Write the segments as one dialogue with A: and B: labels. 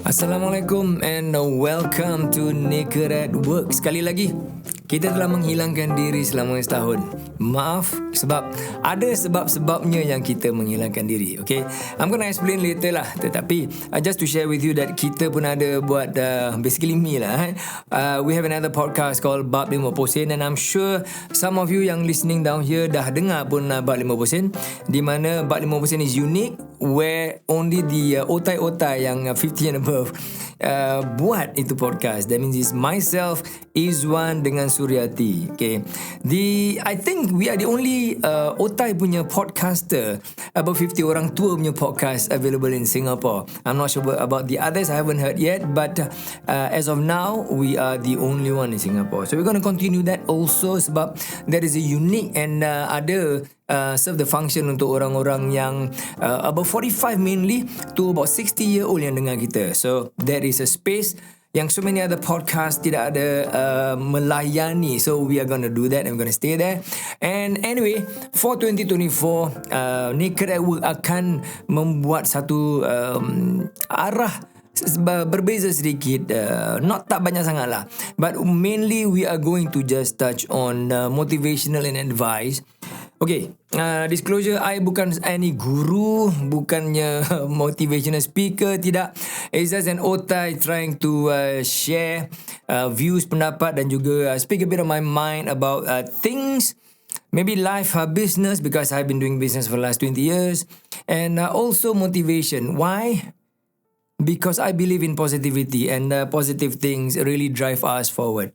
A: Assalamualaikum and welcome to Naked at Work. Sekali lagi, kita telah menghilangkan diri selama setahun. Maaf sebab ada sebab-sebabnya yang kita menghilangkan diri. Okay, I'm gonna explain later lah. Tetapi just to share with you that kita pun ada buat basically me lah. We have another podcast called Bab 50% and I'm sure some of you yang listening down here dah dengar pun Bab 50%, di mana Bab 50% is unique where only the OTAI yang 50 and above buat itu podcast. That means it's myself, Izwan dengan Suryati. Okay, I think we are the only OTAI punya podcaster about 50 orang tua punya podcast available in Singapore. I'm not sure about the others, I haven't heard yet, but as of now we are the only one in Singapore. So we're going to continue that also sebab that is a unique and ada serve the function untuk orang-orang yang about 45 mainly to about 60-year-old yang dengar kita. So there is a space yang so many other podcasts tidak ada melayani. So we are going to do that and we're going to stay there. And anyway, for 2024, Naked at Work akan membuat satu arah berbeza sedikit, not tak banyak sangat lah, but mainly we are going to just touch on motivational and advice. Okay, disclosure, I bukan any guru, bukannya motivational speaker, tidak. It's just an OTAI trying to share views, pendapat dan juga speak a bit of my mind about things, maybe life, business, because I've been doing business for the last 20 years, and also motivation. Why? Because I believe in positivity and positive things really drive us forward.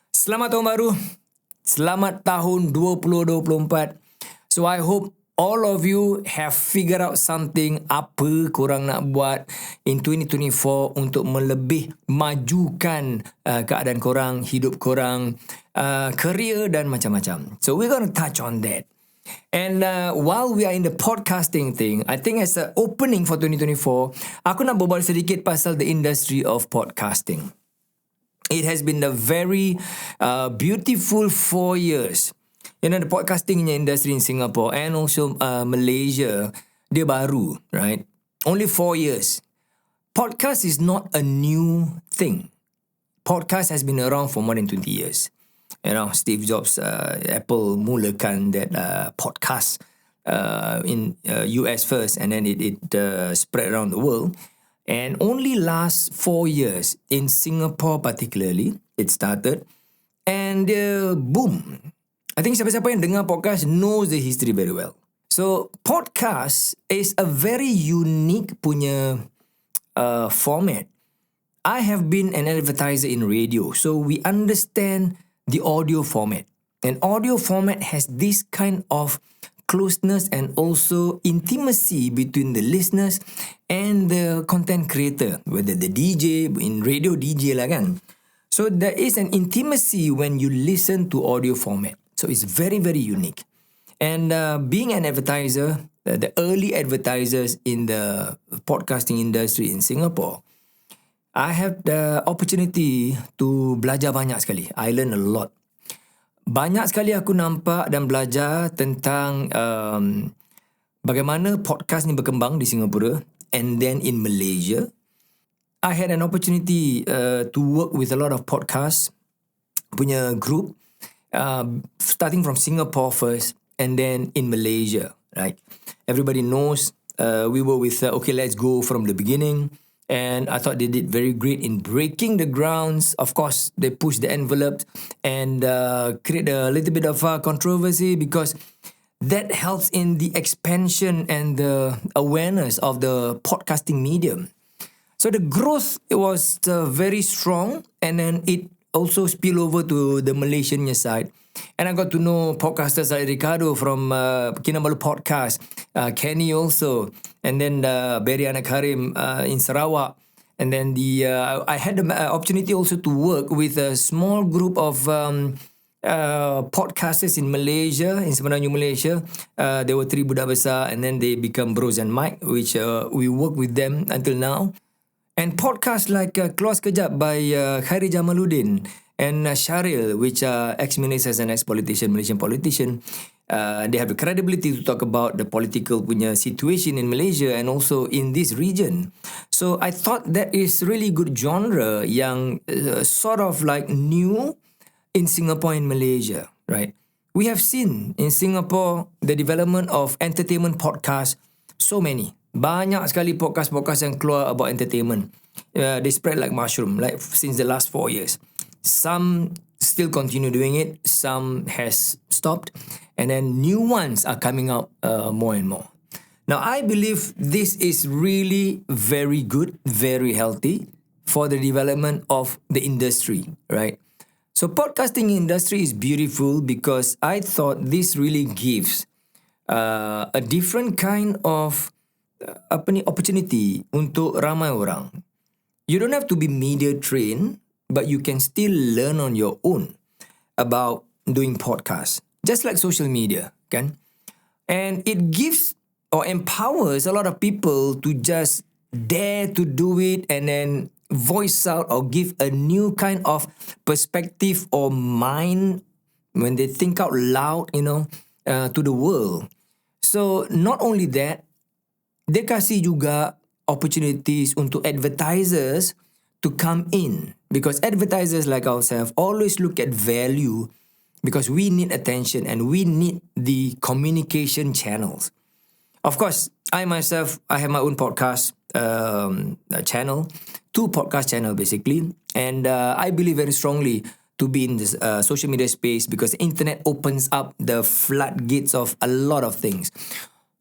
A: Selamat tahun baru. Selamat tahun 2024. So I hope all of you have figured out something apa korang nak buat in 2024 untuk melebih majukan keadaan korang, hidup korang, career dan macam-macam. So we're going to touch on that. And while we are in the podcasting thing, I think as an opening for 2024, aku nak berbual sedikit pasal the industry of podcasting. It has been a very beautiful 4 years. You know, the podcasting industry in Singapore and also Malaysia, dia baru, right? Only 4 years. Podcast is not a new thing. Podcast has been around for more than 20 years. You know, Steve Jobs, Apple mulakan that podcast in US first, and then it spread around the world. And only last 4 years in Singapore particularly, it started. And boom. I think siapa-siapa yang dengar podcast knows the history very well. So podcast is a very unique punya format. I have been an advertiser in radio, so we understand the audio format. And audio format has this kind of closeness and also intimacy between the listeners and the content creator, whether the DJ, in radio DJ lah kan. So there is an intimacy when you listen to audio format. So it's very, very unique. And being an advertiser, the early advertisers in the podcasting industry in Singapore, I have the opportunity to belajar banyak sekali. I learn a lot. Banyak sekali aku nampak dan belajar tentang bagaimana podcast ni berkembang di Singapura and then in Malaysia. I had an opportunity to work with a lot of podcasts punya group, starting from Singapore first and then in Malaysia, right? Everybody knows we were with okay, let's go from the beginning. And I thought they did very great in breaking the grounds. Of course, they pushed the envelope and create a little bit of controversy because that helps in the expansion and the awareness of the podcasting medium. So the growth was very strong, and then it also spill over to the Malaysian side. And I got to know podcasters like Ricardo from Kinabalu Podcast, Kenny also, and then Barry Anakarim in Sarawak. And then I had the opportunity also to work with a small group of podcasters in Malaysia, in Semenjak Malaysia. There were 3 budak besar, and then they become Bros and Mike, which we work with them until now. And podcasts like Keluar Sekejap by Khairi Jamaluddin and Sharil, which are ex-ministers and ex-politician, Malaysian politician. They have the credibility to talk about the political punya situation in Malaysia and also in this region. So I thought that is really good genre yang sort of like new in Singapore and Malaysia, right? We have seen in Singapore the development of entertainment podcasts, so many. Banyak sekali podcast-podcast yang keluar about entertainment. They spread like mushroom, like since the last 4 years. Some still continue doing it, some has stopped, and then new ones are coming out more and more. Now, I believe this is really very good, very healthy for the development of the industry, right? So podcasting industry is beautiful because I thought this really gives a different kind of opportunity untuk ramai orang. You don't have to be media trained, but you can still learn on your own about doing podcasts, just like social media, kan? And it gives or empowers a lot of people to just dare to do it and then voice out or give a new kind of perspective or mind when they think out loud, to the world. So not only that, dia kasih juga opportunities untuk advertisers to come in, because advertisers like ourselves always look at value because we need attention and we need the communication channels. Of course, I myself, I have my own podcast channel, 2 podcast channel basically, and I believe very strongly to be in this social media space because the internet opens up the floodgates of a lot of things.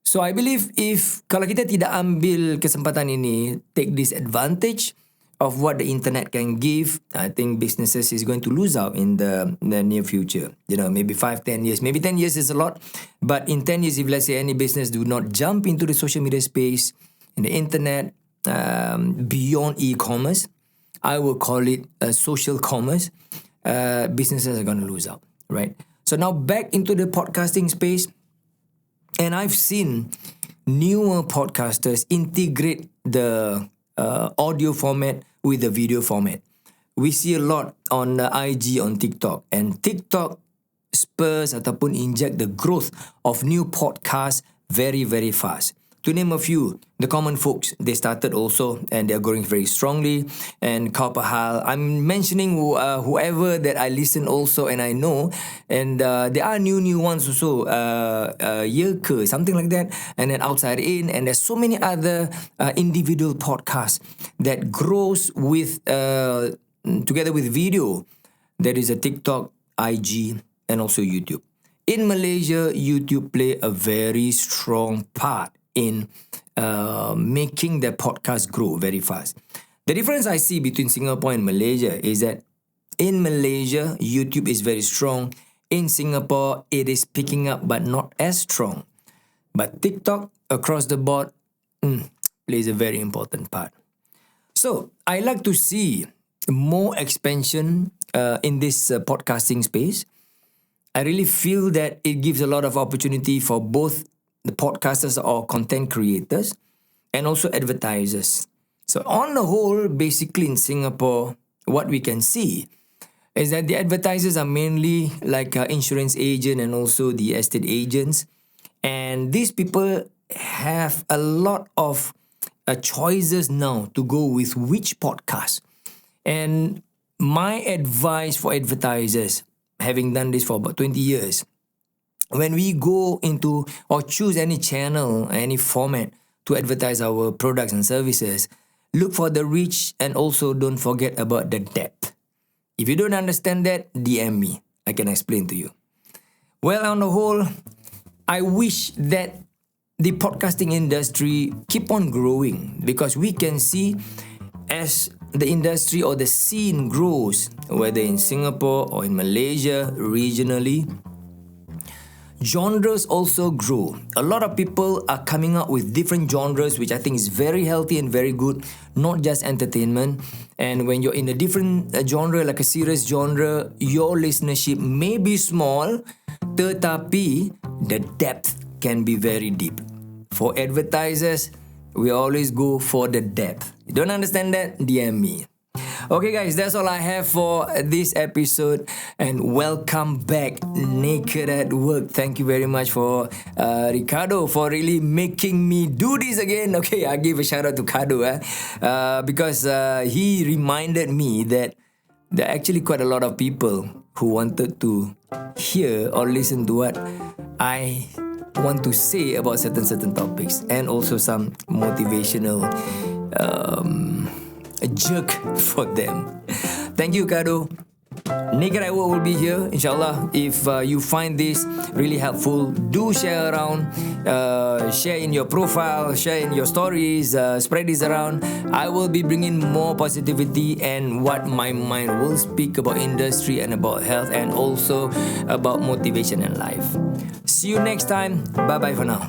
A: So I believe if kalau kita tidak ambil kesempatan ini, take this advantage of what the internet can give, I think businesses is going to lose out in the near future. Maybe 5-10 years. Maybe 10 years is a lot. But in 10 years, if let's say any business do not jump into the social media space, in the internet, beyond e-commerce, I will call it social commerce, businesses are going to lose out, right? So now back into the podcasting space, and I've seen newer podcasters integrate the audio format with the video format. We see a lot on IG, on TikTok, and TikTok spurs ataupun inject the growth of new podcasts very, very fast. To name a few, the common folks, they started also and they're growing very strongly. And hal-hal, I'm mentioning whoever that I listen also and I know. And there are new ones also, Yerke, something like that. And then Outside In. And there's so many other individual podcasts that grows with together with video. There is a TikTok, IG, and also YouTube. In Malaysia, YouTube play a very strong part in making the podcast grow very fast. The difference I see between Singapore and Malaysia is that in Malaysia, YouTube is very strong. In Singapore, it is picking up but not as strong. But TikTok, across the board, plays a very important part. So, I like to see more expansion in this podcasting space. I really feel that it gives a lot of opportunity for both the podcasters or content creators and also advertisers. So on the whole, basically in Singapore, what we can see is that the advertisers are mainly like insurance agent and also the estate agents. And these people have a lot of choices now to go with which podcast. And my advice for advertisers, having done this for about 20 years, when we go into or choose any channel, any format to advertise our products and services, look for the reach and also don't forget about the depth. If you don't understand that, DM me. I can explain to you. Well, on the whole, I wish that the podcasting industry keep on growing because we can see as the industry or the scene grows, whether in Singapore or in Malaysia, regionally, genres also grow. A lot of people are coming up with different genres, which I think is very healthy and very good, not just entertainment. And when you're in a different genre, like a serious genre, your listenership may be small, tetapi the depth can be very deep. For advertisers, we always go for the depth. You don't understand that? DM me. Okay guys, that's all I have for this episode, and welcome back Naked at Work. Thank you very much for Ricardo for really making me do this again. Okay, I give a shout out to Kado because he reminded me that there are actually quite a lot of people who wanted to hear or listen to what I want to say about certain topics, and also some motivational jerk for them. Thank you, Kado. Naked at Work will be here, inshallah. If you find this really helpful, do share around, share in your profile, share in your stories, spread this around. I will be bringing more positivity and what my mind will speak about industry and about health, and also about motivation in life. See you next time. Bye bye for now.